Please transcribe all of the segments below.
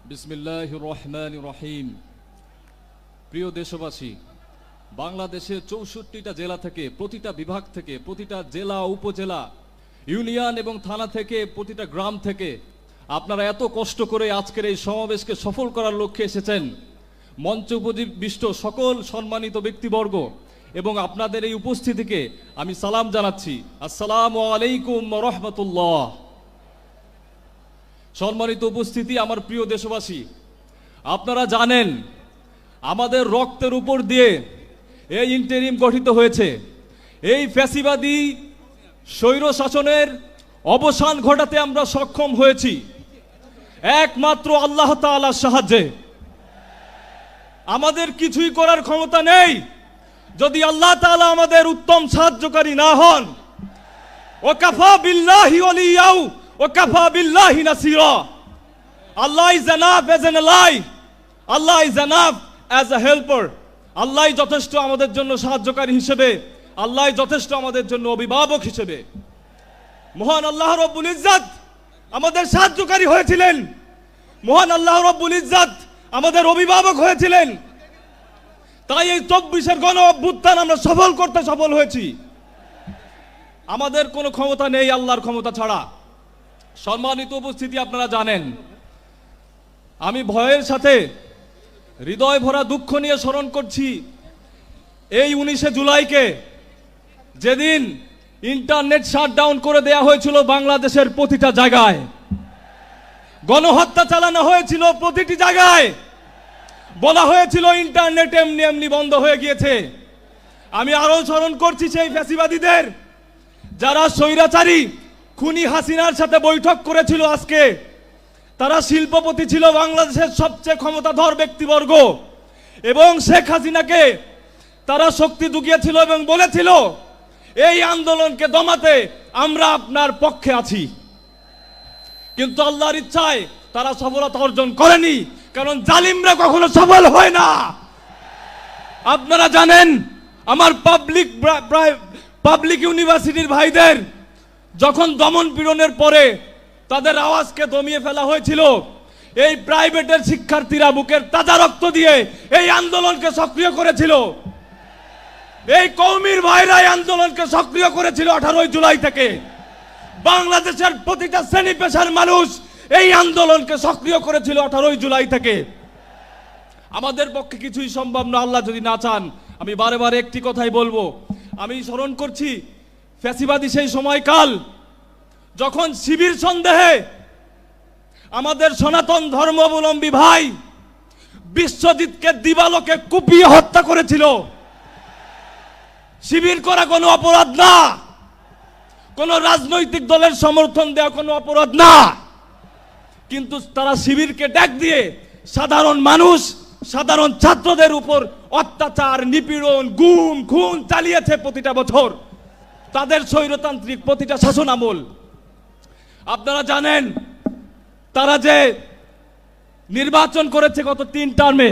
বিসমিল্লাহির রহমানির রহিম। প্রিয় দেশবাসী, বাংলাদেশের 64টা জেলা থেকে, প্রতিটা বিভাগ থেকে, প্রতিটা জেলা উপজেলা ইউনিয়ন এবং থানা থেকে, প্রতিটা গ্রাম থেকে আপনারা এত কষ্ট করে আজকের এই সমাবেশকে সফল করার লক্ষ্যে এসেছেন। মঞ্চ উপবিষ্ট সকল সম্মানিত ব্যক্তিবর্গ এবং আপনাদের এই উপস্থিতিকে আমি সালাম জানাচ্ছি। আসসালামু আলাইকুম ওয়া রাহমাতুল্লাহ। সম্মানিত উপস্থিতি, আমার প্রিয় দেশবাসী, আপনারা জানেন আমাদের রক্তের উপর দিয়ে এই ইন্টারিম গঠিত হয়েছে। এই ফ্যাসিবাদী স্বৈর শাসনের অবসান ঘটাতে আমরা সক্ষম হয়েছি একমাত্র আল্লাহ তাআলার সাহায্যে। আমাদের কিছুই করার ক্ষমতা নেই যদি আল্লাহ তাআলা আমাদের উত্তম সাহায্যকারী না হন। ওয়াকাফা বিল্লাহি ওয়ালিয়াউ ওয়াকাফা বিল্লাহি নাসিরা। Allah is enough as an ally, Allah is enough as a helper. Allah যথেষ্ট আমাদের জন্য সাহায্যকারী হিসেবে, আল্লাহ যথেষ্ট আমাদের জন্য অভিভাবক হিসেবে। মহান আল্লাহ রব্বুল ইজ্জত আমাদের সাহায্যকারী হয়েছিলেন, মহান আল্লাহ রব্বুল ইজ্জত আমাদের অভিভাবক হয়েছিলেন। তাই এই 24-এর গণ অভ্যুত্থান আমরা সফল করতে সফল হয়েছি। আমাদের কোনো ক্ষমতা নেই আল্লাহর ক্ষমতা ছাড়া। সম্মানিত উপস্থিতি, আপনারা জানেন আমি ভয়ের সাথে হৃদয় ভরা দুঃখ নিয়ে স্মরণ করছি এই 19শে জুলাইকে, যেদিন ইন্টারনেট শাটডাউন করে দেয়া হয়েছিল বাংলাদেশের প্রতিটা জায়গায়, গণহত্যা চালানো হয়েছিল প্রতিটি জায়গায়, বলা হয়েছিল ইন্টারনেট এমনি এমনি বন্ধ হয়ে গিয়েছে। আমি আরো স্মরণ করছি সেই ফ্যাসিবাদীদের যারা স্বৈরাচারী খুনি হাসিনার সাথে বৈঠক করেছিল। আজকে তারা শিল্পপতি ছিল, বাংলাদেশের সবচেয়ে ক্ষমতাধর ব্যক্তিবর্গ, এবং শেখ হাসিনাকে তারা শক্তি জুগিয়েছিল এবং বলেছিল এই আন্দোলনকে দমাতে আমরা আপনার পক্ষে আছি। কিন্তু আল্লাহর ইচ্ছায় তারা সফলতা অর্জন করেনি, কারণ জালিমরা কখনো সফল হয় না। আপনারা জানেন আমার পাবলিক ইউনিভার্সিটির ভাইদের যখন দমন পীড়নের পরে তাদের আওয়াজকে দমিয়ে ফেলা হয়েছিল, এই প্রাইভেটের শিক্ষার্থীরা বুকের তাজা রক্ত দিয়ে এই আন্দোলনকে সক্রিয় করেছিল। এই কওমির ভাইরাই আন্দোলনকে সক্রিয় করেছিল 18 জুলাই থেকে। বাংলাদেশের প্রতিটা শ্রেণী পেশার মানুষ এই আন্দোলনকে সক্রিয় করেছিল 18 জুলাই থেকে। আমাদের পক্ষে কিছুই সম্ভব না আল্লাহ যদি না চান। আমি বারে বারে একটি কথাই বলবো, আমি স্মরণ করছি ফ্যাসিবাদী সেই সময়কাল যখন শিবির সন্দেহে আমাদের সনাতন ধর্মাবলম্বী ভাই বিশ্বজিৎকে দিবালোকে কুপিয়ে হত্যা করেছিল। শিবির করা কোনো অপরাধ না, কোন রাজনৈতিক দলের সমর্থন দেওয়া কোনো অপরাধ না, কিন্তু তারা শিবিরকে ডাক দিয়ে সাধারণ মানুষ, সাধারণ ছাত্রদের উপর অত্যাচার, নিপীড়ন, গুম খুন চালিয়েছে প্রতিটা বছর তাদের স্বৈরতান্ত্রিক প্রতিটা শাসন আমল। আপনারা জানেন তারা যে নির্বাচন করেছে গত 3 টার্মে,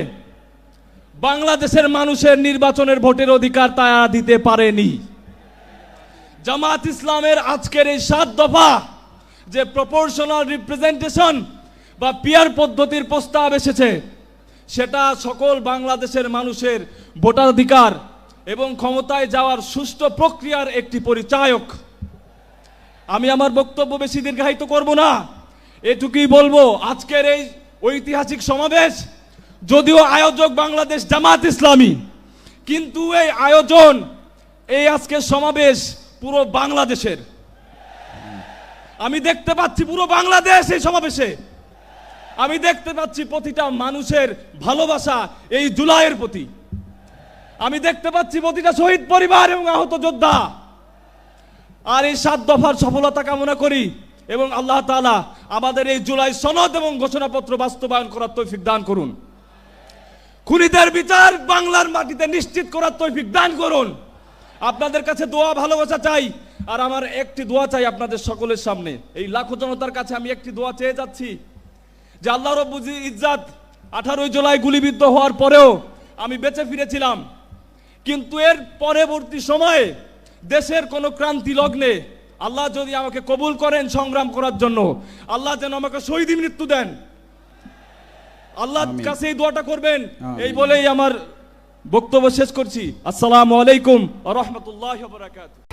বাংলাদেশের মানুষের নির্বাচনের ভোটের অধিকার তারা দিতে পারেনি। জামাত ইসলামের আজকের এই 7 দফা যে প্রপোর্শনাল রিপ্রেজেন্টেশন বা পিয়ার পদ্ধতির প্রস্তাব এসেছে, সেটা সকল বাংলাদেশের মানুষের ভোটাধিকার এবং ক্ষমতায় যাওয়ার সুষ্ঠু প্রক্রিয়ার একটি পরিচায়ক। আমি আমার বক্তব্য বেশি দীর্ঘায়িত করব না, এটুকুই বলবো আজকের এই ঐতিহাসিক সমাবেশ যদিও আয়োজক বাংলাদেশ জামাত ইসলামী, কিন্তু এই আয়োজন, এই আজকের সমাবেশ পুরো বাংলাদেশের। আমি দেখতে পাচ্ছি পুরো বাংলাদেশ এই সমাবেশে, আমি দেখতে পাচ্ছি প্রতিটা মানুষের ভালোবাসা এই জুলাইয়ের প্রতি, আমি দেখতে পাচ্ছি প্রতিটা শহীদ পরিবার এবং আহত যোদ্ধা। আর এই 7 দফার সফলতা কামনা করি এবং আল্লাহ তাআলা আমাদের এই জুলাই সনদ এবং ঘোষণাপত্র বাস্তবায়ন করার তৌফিক দান করুন। খুনিদের বিচার বাংলার মাটিতে নিশ্চিত করার তৌফিক দান করুন। আপনাদের কাছে দোয়া ভালোবাসা চাই, আর আমার একটি দোয়া চাই আপনাদের সকলের সামনে। এই লাখো জনতার কাছে আমি একটি দোয়া চেয়ে যাচ্ছি যে আল্লাহ রব্বুল ইজ্জত 18 জুলাই গুলিবিদ্ধ হওয়ার পরেও আমি বেঁচে ফিরেছিলাম, কিন্তু এর পরবর্তী সময়ে দেশের কোনো ক্রান্তি লগ্নে আল্লাহ যদি আমাকে কবুল করেন সংগ্রাম করার জন্য, আল্লাহ যেন আমাকে শহীদ মৃত্যু দেন। আল্লাহর আমিন। কাছে এই দোয়াটা করবেন। আমিন। এই বলেই আমার বক্তব্য শেষ করছি। আসসালামু আলাইকুম ওয়া রাহমাতুল্লাহি ওয়া বারাকাতুহু।